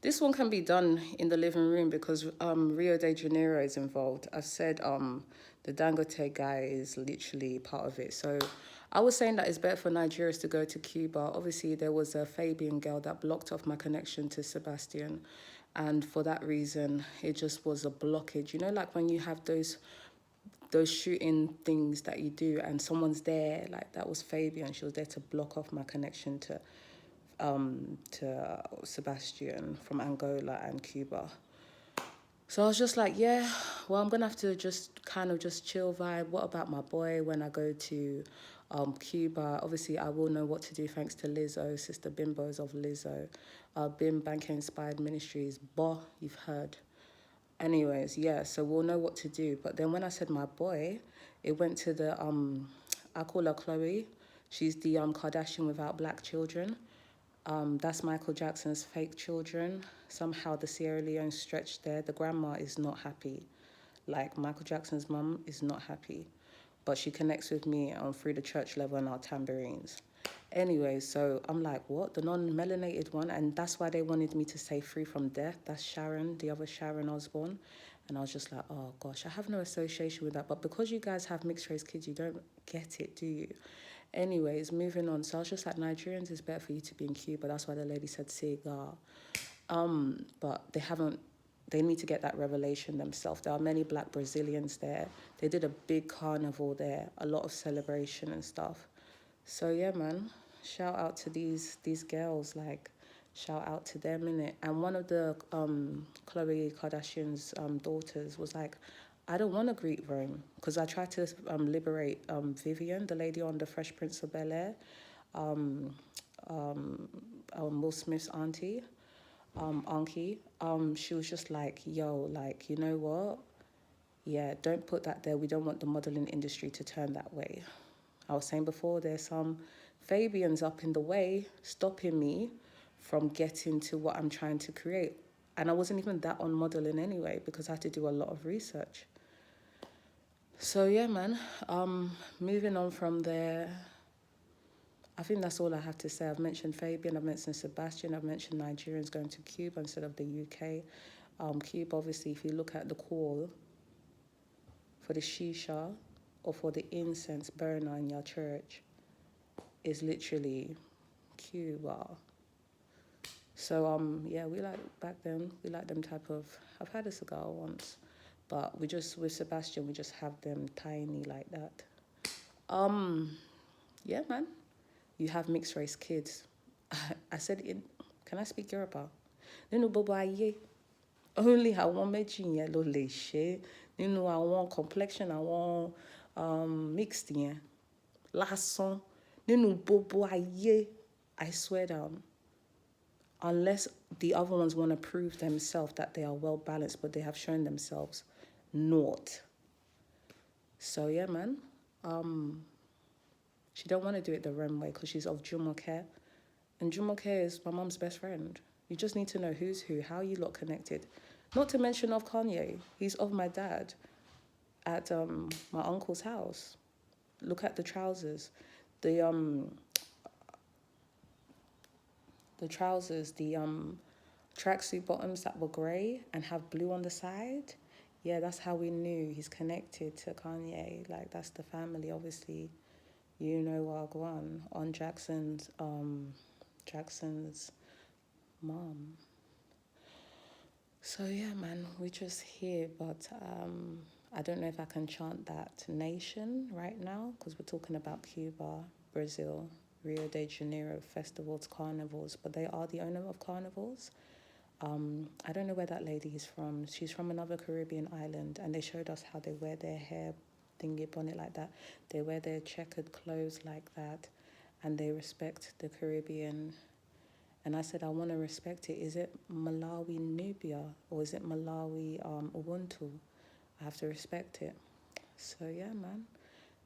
This one can be done in the living room because Rio de Janeiro is involved. I said the Dangote guy is literally part of it. So I was saying that it's better for Nigerians to go to Cuba. Obviously, there was a Fabian girl that blocked off my connection to Sebastian. And for that reason, it just was a blockage. You know, like when you have those shooting things that you do and someone's there, like that was Fabian. She was there to block off my connection to Sebastian from Angola and Cuba. So I was just like, yeah, well, I'm gonna have to just kind of just chill vibe. What about my boy when I go to Cuba? Obviously, I will know what to do thanks to Lizzo, Sister Bimbos of Lizzo, Bim Banker Inspired Ministries. Boh, you've heard. Anyways, yeah, so we'll know what to do. But then when I said my boy, it went to the I call her Chloe. She's the Kardashian without black children. That's Michael Jackson's fake children. Somehow the Sierra Leone stretched there. The grandma is not happy. Like Michael Jackson's mum is not happy. But she connects with me through the church level and our tambourines. Anyway, so I'm like, what? The non-melanated one? And that's why they wanted me to say free from death. That's Sharon, the other Sharon Osbourne. And I was just like, oh gosh, I have no association with that. But because you guys have mixed race kids, you don't get it, do you? Anyways, moving on. So I was just like, Nigerians is better for you to be in Cuba. That's why the lady said cigar. But they need to get that revelation themselves. There are many black Brazilians there. They did a big carnival there, a lot of celebration and stuff. So yeah, man, shout out to these girls, like shout out to them in it. And one of the Khloe Kardashian's daughters was like, I don't want to greet Rome because I tried to liberate Vivian, the lady on the Fresh Prince of Bel-Air, um, Will Smith's auntie, Anki. She was just like, yo, like, you know what? Yeah, don't put that there. We don't want the modeling industry to turn that way. I was saying before, there's some Fabians up in the way stopping me from getting to what I'm trying to create. And I wasn't even that on modeling anyway because I had to do a lot of research. So yeah, man, moving on from there, I think that's all I have to say. I've mentioned Fabian, I've mentioned Sebastian, I've mentioned Nigerians going to Cuba instead of the UK. Cuba, obviously, if you look at the call for the shisha or for the incense burner in your church, is literally Cuba. So yeah, we like back then. We like them type of. I've had a cigar once, but we just with Sebastian we just have them tiny like that. Yeah, man. You have mixed race kids. I said it. Can I speak Yoruba? Nínú gbogbo ayé, only àwọn méjì yẹn ló lè ṣe. Nínú àwọn complexion àwọn mixed yẹn lásán. Nínú gbogbo ayé, I swear down. Unless the other ones want to prove themselves that they are well balanced, but they have shown themselves not. So yeah, man. She don't want to do it the Ren way because she's of Jumoke. And Jumoke is my mum's best friend. You just need to know who's who, how you lot connected. Not to mention of Kanye. He's of my dad at my uncle's house. Look at the trousers. The trousers, the tracksuit bottoms that were grey and have blue on the side. Yeah, that's how we knew he's connected to Kanye. Like, that's the family, obviously. You know Wagwan on Jackson's mom. So yeah, man, we're just here, but I don't know if I can chant that nation right now because we're talking about Cuba, Brazil, Rio de Janeiro festivals, carnivals, but they are the owner of carnivals. I don't know where that lady is from. She's from another Caribbean island, and they showed us how they wear their hair thingy bonnet like that. They wear their checkered clothes like that, and they respect the Caribbean. And I said, I want to respect it. Is it Malawi Nubia or is it Malawi Ubuntu? I have to respect it. So yeah, man,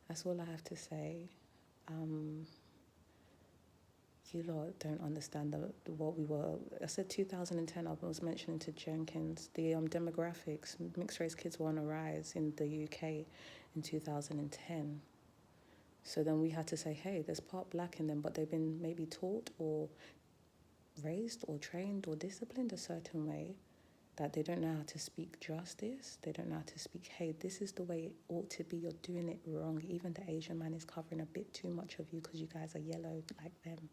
that's all I have to say. You lot don't understand what we were. I said 2010. I was mentioning to Jenkins the demographics. Mixed race kids were on a rise in the UK in 2010. So then we had to say, hey, there's part black in them, but they've been maybe taught or raised or trained or disciplined a certain way, that they don't know how to speak justice. They don't know how to speak, hey, this is the way it ought to be. You're doing it wrong. Even the Asian man is covering a bit too much of you because you guys are yellow like them.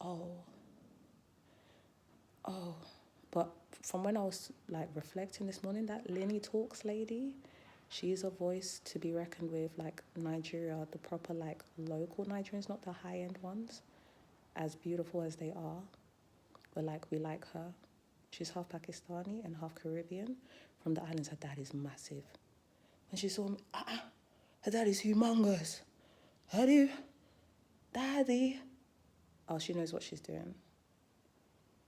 Oh, oh. But from when I was like reflecting this morning, that Lenny Talks lady, she is a voice to be reckoned with. Like Nigeria, the proper like local Nigerians, not the high end ones, as beautiful as they are, but like we like her. She's half Pakistani and half Caribbean from the islands. Her dad is massive. When she saw me, her dad is humongous. Daddy. Oh, she knows what she's doing.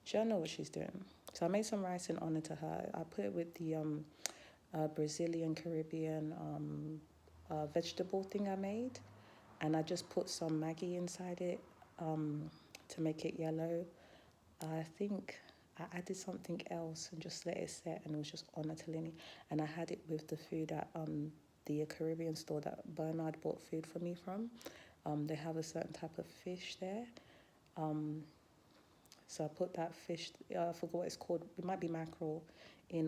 She don't know what she's doing. So I made some rice in honor to her. I put it with the Brazilian Caribbean vegetable thing I made, and I just put some Maggi inside it to make it yellow. I think I added something else and just let it set, and it was just honor to Lenny. And I had it with the food at the Caribbean store that Bernard bought food for me from. They have a certain type of fish there. So I put that fish, I forgot what it's called, it might be mackerel, in